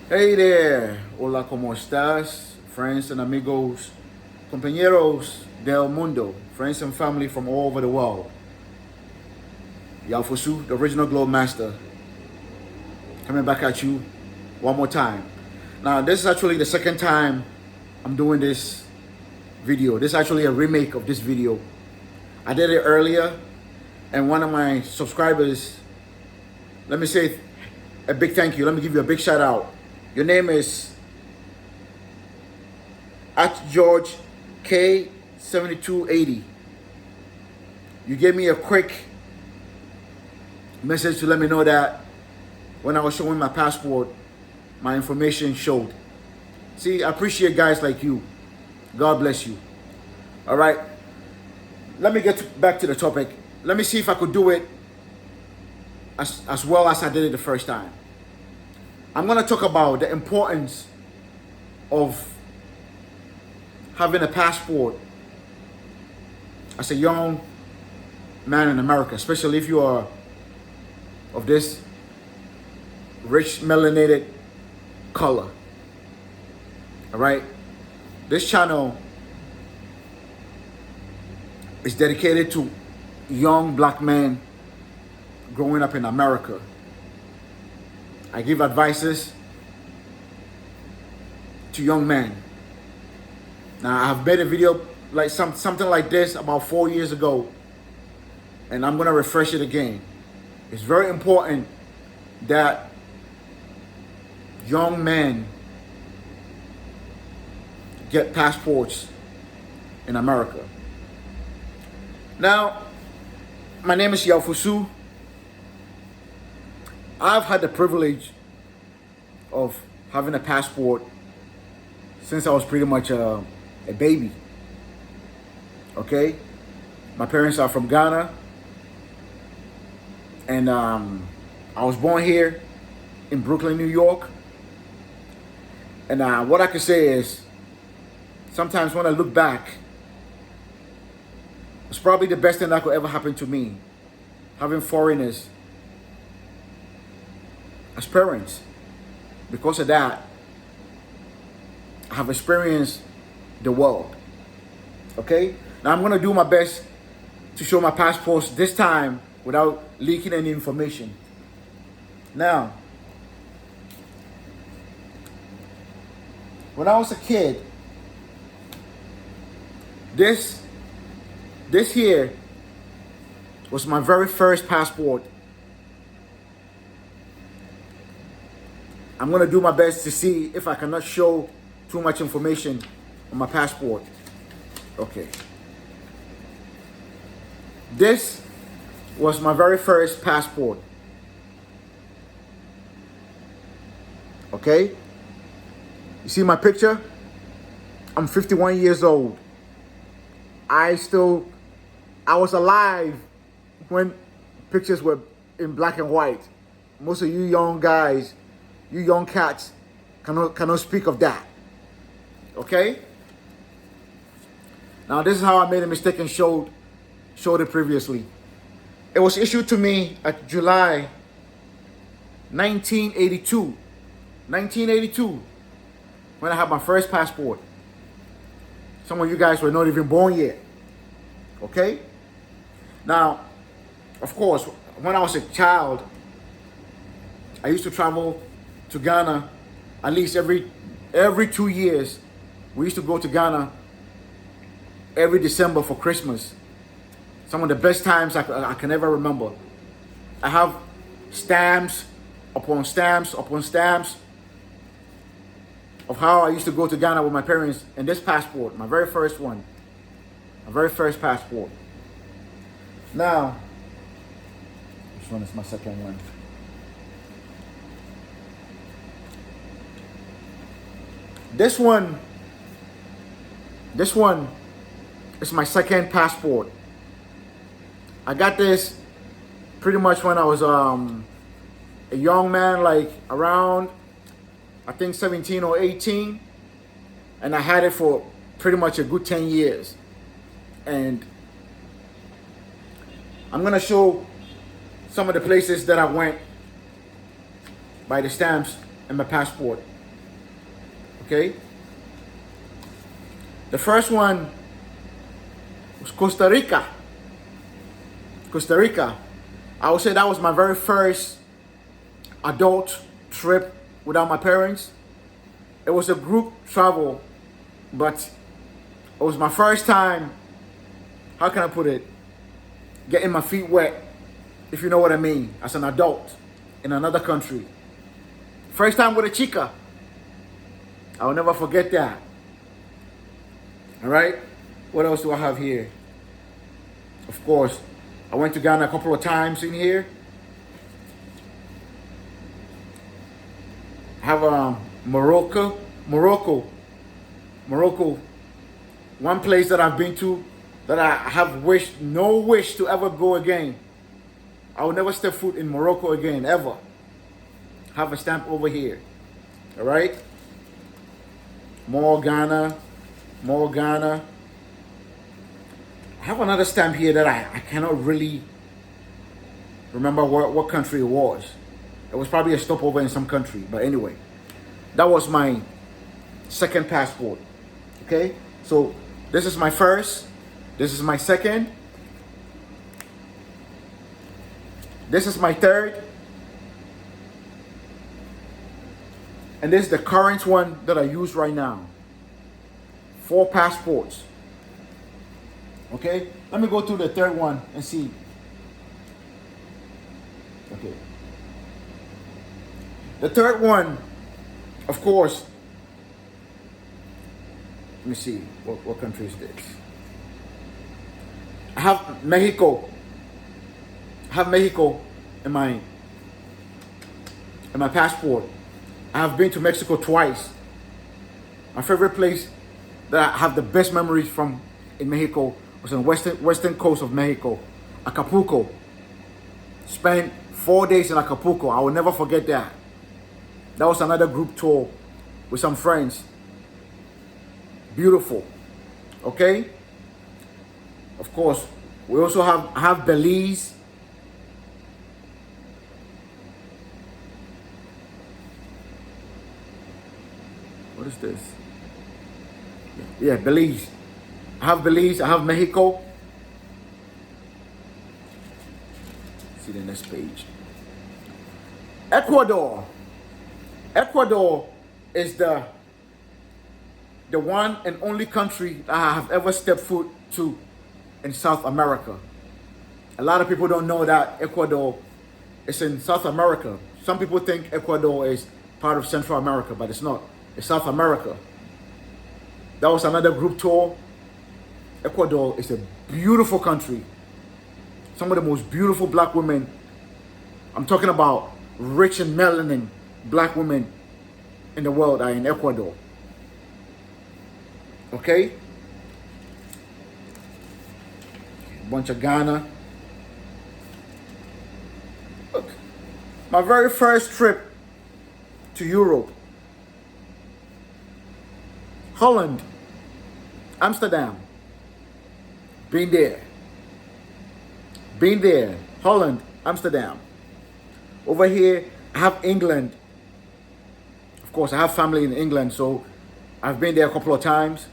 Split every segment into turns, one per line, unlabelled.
Hey there, hola, ¿cómo estás? Friends and amigos, compañeros del mundo, friends and family from all over the world. Yalfusu, the original Globe Master, coming back at you one more time. Now, this is actually the second time I'm doing this video. This is actually a remake of this video. I did it earlier, and one of my subscribers, let me say a big thank you. Let me give you a big shout out. Your name is at George K7280. You gave me a quick message to let me know that when I was showing my passport, my information showed. See, I appreciate guys like you. God bless you. All right. Let me get back to the topic. Let me see if I could do it as well as I did it the first time. I'm going to talk about the importance of having a passport as a young man in America, especially if you are of this rich melanated color. All right. This channel is dedicated to young black men growing up in America. I give advices to young men. Now, I've made a video like something like this about 4 years ago, and I'm gonna refresh it again. It's very important that young men get passports in America. Now, my name is Yalfusu. I've had the privilege of having a passport since I was pretty much a baby. Okay? My parents are from Ghana. And I was born here in Brooklyn, New York. And what I can say is, sometimes when I look back, it's probably the best thing that could ever happen to me, having foreigners as parents. Because of that, I have experienced the world. Okay? Now I'm gonna do my best to show my passports this time without leaking any information. Now, when I was a kid, this here was my very first passport. I'm gonna do my best to see if I cannot show too much information on my passport. Okay. This was my very first passport. Okay? You see my picture? I'm 51 years old. I was alive when pictures were in black and white. Most of you young guys, you young cats, cannot speak of that. Okay? Now this is how I made a mistake and showed it previously. It was issued to me at July 1982. 1982, when I had my first passport. Some of you guys were not even born yet. Okay? Now, of course, when I was a child, I used to travel to Ghana at least every 2 years. We used to go to Ghana every December for Christmas. Some of the best times I can ever remember. I have stamps upon stamps upon stamps of how I used to go to Ghana with my parents, and this passport, my very first one, my very first passport. Now, which one is my second one? This one is my second passport. I got this pretty much when I was a young man, like around, I think 17 or 18. And I had it for pretty much a good 10 years. And I'm gonna show some of the places that I went by the stamps and my passport. Okay? The first one was Costa Rica. Costa Rica. I would say that was my very first adult trip without my parents. It was a group travel, but it was my first time, how can I put it, getting my feet wet, if you know what I mean, as an adult in another country. First time with a chica. I'll never forget that. All right? What else do I have here? Of course, I went to Ghana a couple of times in here. I have Morocco. One place that I've been to that I have no wish to ever go again. I will never step foot in Morocco again, ever. Have a stamp over here. All right? More Ghana. I have another stamp here that I cannot really remember what country it was. It was probably a stopover in some country. But anyway, that was my second passport. Okay? So this is my first. This is my second. This is my third. And this is the current one that I use right now. 4 passports. Okay? Let me go through the third one and see. Okay. The third one, of course, let me see. What country is this? I have Mexico. I have Mexico in my passport. I have been to Mexico twice. My favorite place that I have the best memories from in Mexico was on western coast of Mexico, Acapulco. Spent 4 days in Acapulco. I will never forget that. That was another group tour with some friends. Beautiful. Okay? Of course, we also have Belize. What is this? Yeah, Belize. I have Belize. I have Mexico. See the next page. Ecuador. Ecuador is the one and only country that I have ever stepped foot to in South America. A lot of people don't know that Ecuador is in South America. Some people think Ecuador is part of Central America, but it's not. It's South America. That was another group tour. Ecuador is a beautiful country. Some of the most beautiful black women. I'm talking about rich and melanin black women in the world are in Ecuador. Okay? Bunch of Ghana. Look, my very first trip to Europe. Holland, Amsterdam. Been there. Holland, Amsterdam. Over here, I have England. Of course, I have family in England, so I've been there a couple of times.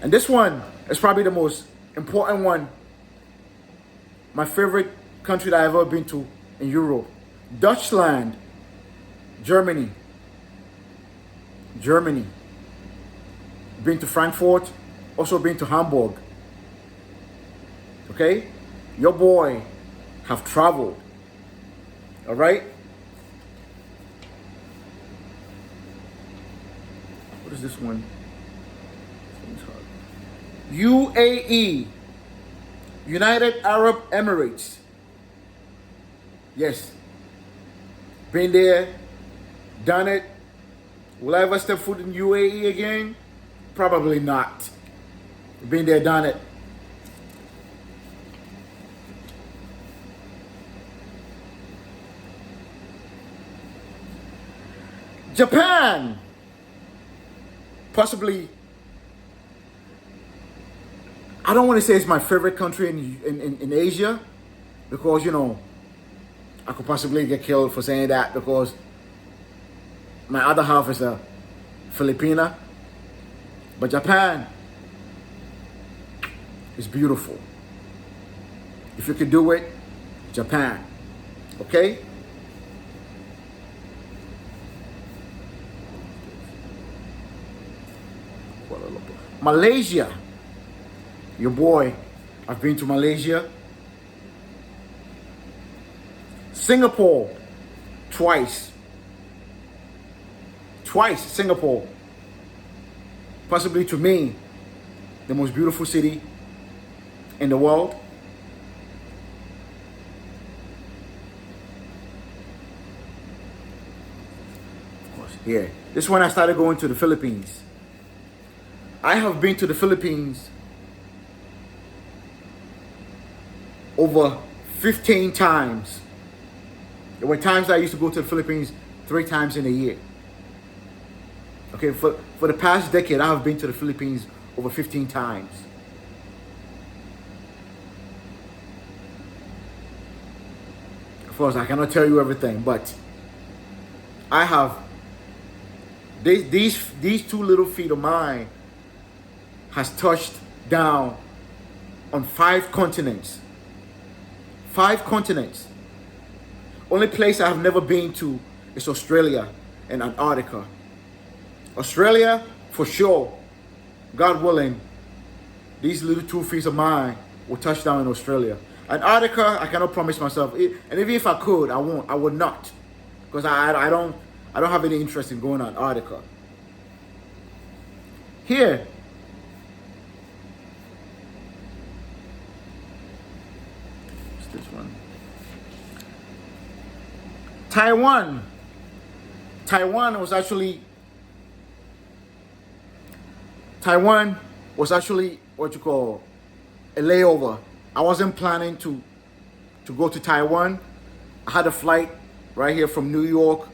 And this one is probably the most important one. My favorite country that I've ever been to in Europe. Deutschland. Germany. Been to Frankfurt. Also been to Hamburg. Okay? Your boy have traveled. All right? What is this one? UAE. United Arab Emirates. Yes. Been there. Done it. Will I ever step foot in UAE again? Probably not. Been there, done it. Japan. Possibly, I don't want to say it's my favorite country in Asia, because, you know, I could possibly get killed for saying that because my other half is a Filipina. But Japan is beautiful. If you could do it, Japan. Okay? Malaysia. Your boy. I've been to Malaysia. Singapore. Twice. Singapore. Possibly to me, the most beautiful city in the world. Of course, here. This is when I started going to the Philippines. I have been to the Philippines over 15 times. There were times I used to go to the Philippines 3 times in a year. Okay, for the past decade, I have been to the Philippines over 15 times. Of course, I cannot tell you everything, but I have these 2 little feet of mine has touched down on 5 continents. 5 continents. Only place I have never been to is Australia and Antarctica. Australia, for sure. God willing, these little 2 feet of mine will touch down in Australia. Antarctica, I cannot promise myself. And even if I could, I won't. I would not, because I don't have any interest in going to Antarctica. Here, what's this one? Taiwan. Taiwan was actually what you call a layover. I wasn't planning to go to Taiwan. I had a flight right here from New York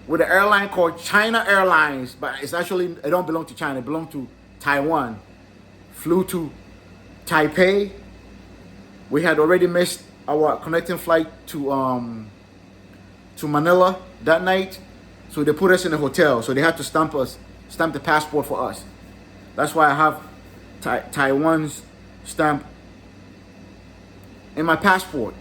with an airline called China Airlines, but it's actually, it don't belong to China, it belongs to Taiwan. Flew to Taipei. We had already missed our connecting flight to Manila that night, so they put us in a hotel. So they had to stamp the passport for us. That's why I have Taiwan's stamp in my passport.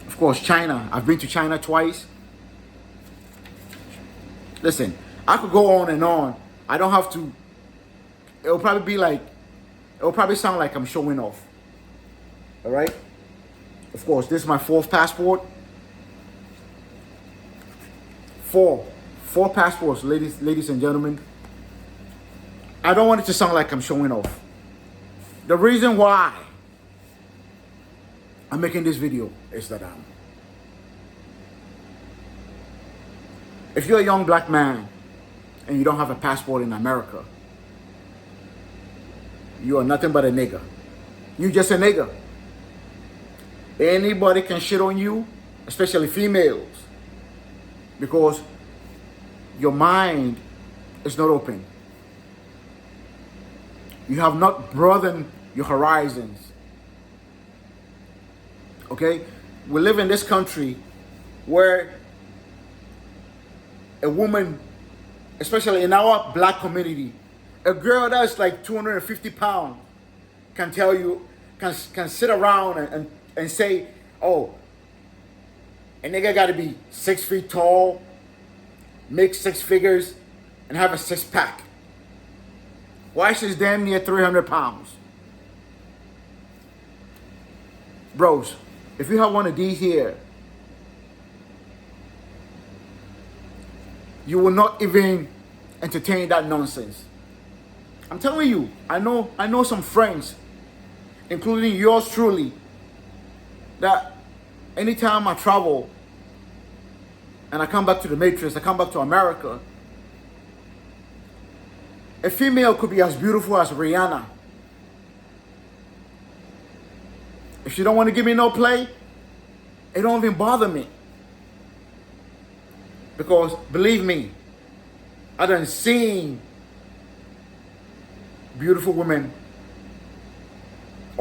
Of course, China. I've been to China twice. Listen, I could go on and on. I don't have to. It'll probably sound like I'm showing off. All right? Of course, this is my 4th passport. 4 passports, ladies and gentlemen. I don't want it to sound like I'm showing off. The reason why I'm making this video is that if you're a young black man and you don't have a passport in America, you are nothing but a nigger. You just a nigger. Anybody can shit on you, especially females, because your mind is not open. You have not broadened your horizons. Okay? We live in this country where a woman, especially in our black community, a girl that's like 250 pounds can tell you, can sit around and say, oh, a nigga gotta be 6 feet tall, make 6 figures, and have a 6-pack. Why she's damn near 300 pounds? Bros, if you have one of these here, you will not even entertain that nonsense. I'm telling you, I know some friends, including yours truly, that anytime I travel and I come back to the Matrix, I come back to America, a female could be as beautiful as Rihanna. If she don't want to give me no play, it don't even bother me. Because believe me, I done seen beautiful women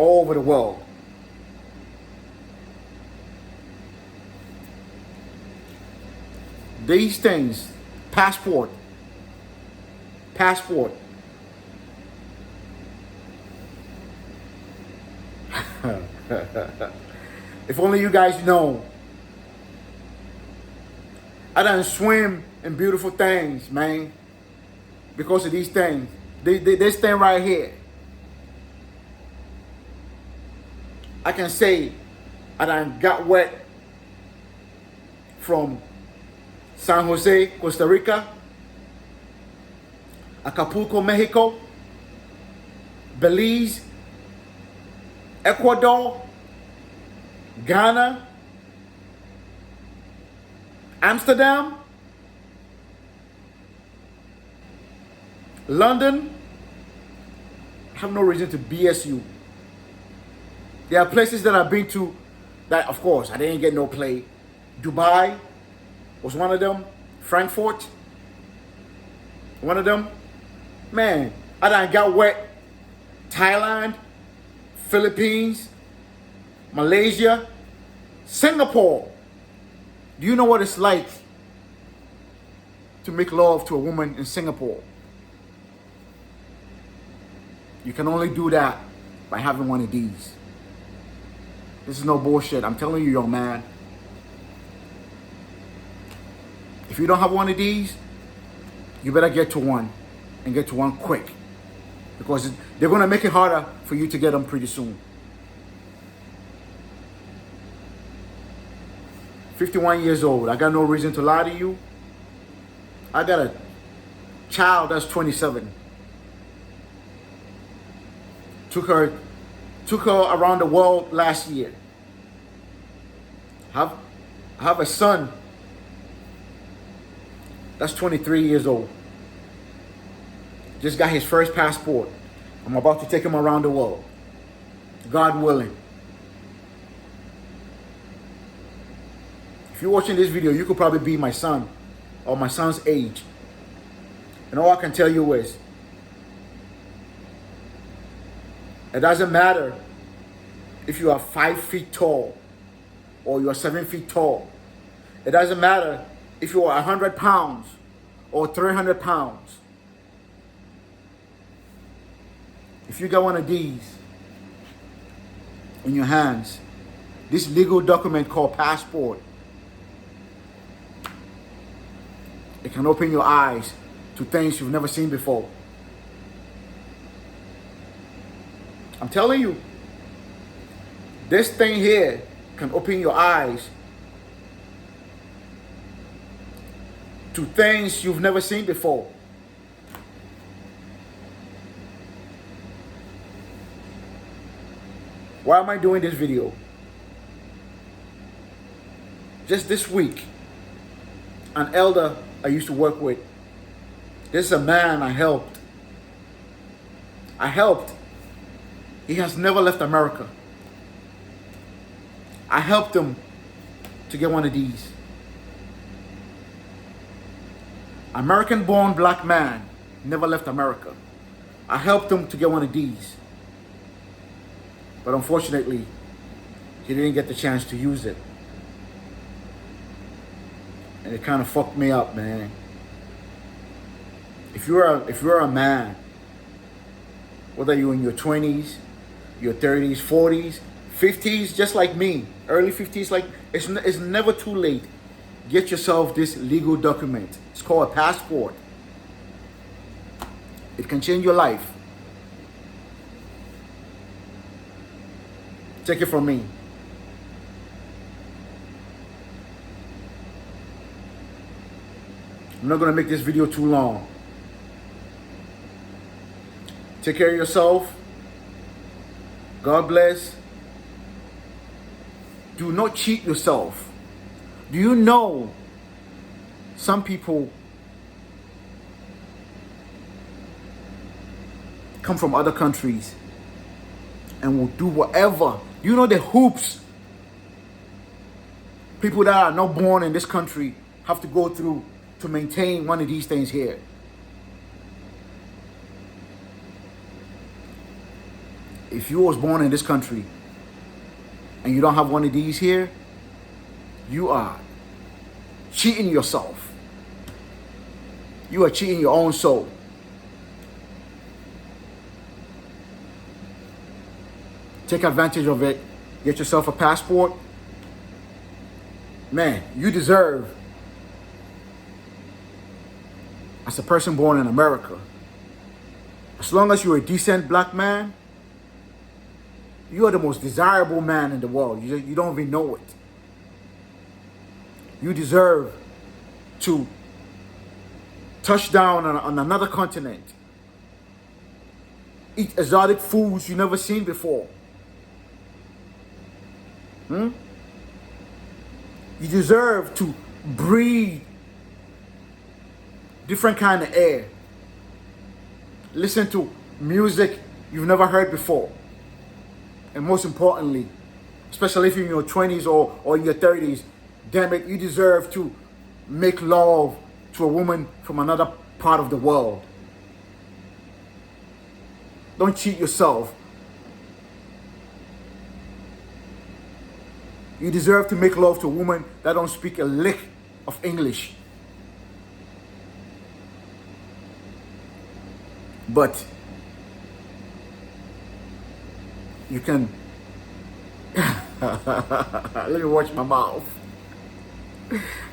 all over the world. These things, passport. If only you guys know. I done swim in beautiful things, man. Because of these things. This thing right here. I can say I done got wet from San Jose, Costa Rica, Acapulco, Mexico, Belize, Ecuador, Ghana, Amsterdam, London. I have no reason to BS you. There are places that I've been to that, of course, I didn't get no play. Dubai was one of them. Frankfurt, one of them. Man, I done got wet. Thailand, Philippines, Malaysia, Singapore. Do you know what it's like to make love to a woman in Singapore? You can only do that by having one of these. This is no bullshit. I'm telling you, young man. If you don't have one of these, you better get to one, and get to one quick, because they're going to make it harder for you to get them pretty soon. 51 years old. I got no reason to lie to you. I got a child that's 27. Took her around the world last year. I have a son that's 23 years old. Just got his first passport. I'm about to take him around the world. God willing. If you're watching this video, you could probably be my son or my son's age. And all I can tell you is, it doesn't matter if you are 5 feet tall or you are 7 feet tall. It doesn't matter if you are 100 pounds or 300 pounds. If you got one of these in your hands, this legal document called passport, it can open your eyes to things you've never seen before. I'm telling you, this thing here can open your eyes to things you've never seen before. Why am I doing this video? Just this week, an elder I used to work with, this is a man I helped. He has never left America. I helped him to get one of these. American-born black man, never left America. I helped him to get one of these. But unfortunately, he didn't get the chance to use it. And it kind of fucked me up, man. If you're a man, whether you're in your 20s, your 30s, 40s, 50s, just like me, early 50s, like it's never too late. Get yourself this legal document. It's called a passport. It can change your life. Take it from me. I'm not going to make this video too long. Take care of yourself. God bless. Do not cheat yourself. Do you know some people come from other countries and will do whatever? You know the hoops people that are not born in this country have to go through to maintain one of these things here. if you was born in this country and you don't have one of these here, you are cheating yourself. You are cheating your own soul. Take advantage of it. Get yourself a passport. Man, you deserve, as a person born in America, as long as you're a decent black man, you are the most desirable man in the world. You don't even know it. You deserve to touch down on another continent. Eat exotic foods you never seen before. You deserve to breathe different kind of air. Listen to music you've never heard before. And most importantly, especially if you're in your 20s or in your 30s, damn it, you deserve to make love to a woman from another part of the world. Don't cheat yourself. You deserve to make love to a woman that don't speak a lick of English. But you can let me watch my mouth.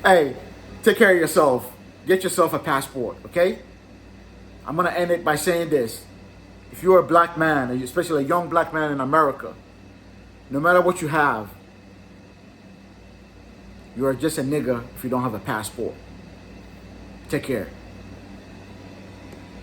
Hey, take care of yourself. Get yourself a passport, okay? I'm gonna end it by saying this. If you're a black man, especially a young black man in America, no matter what you have, you are just a nigga if you don't have a passport. Take care.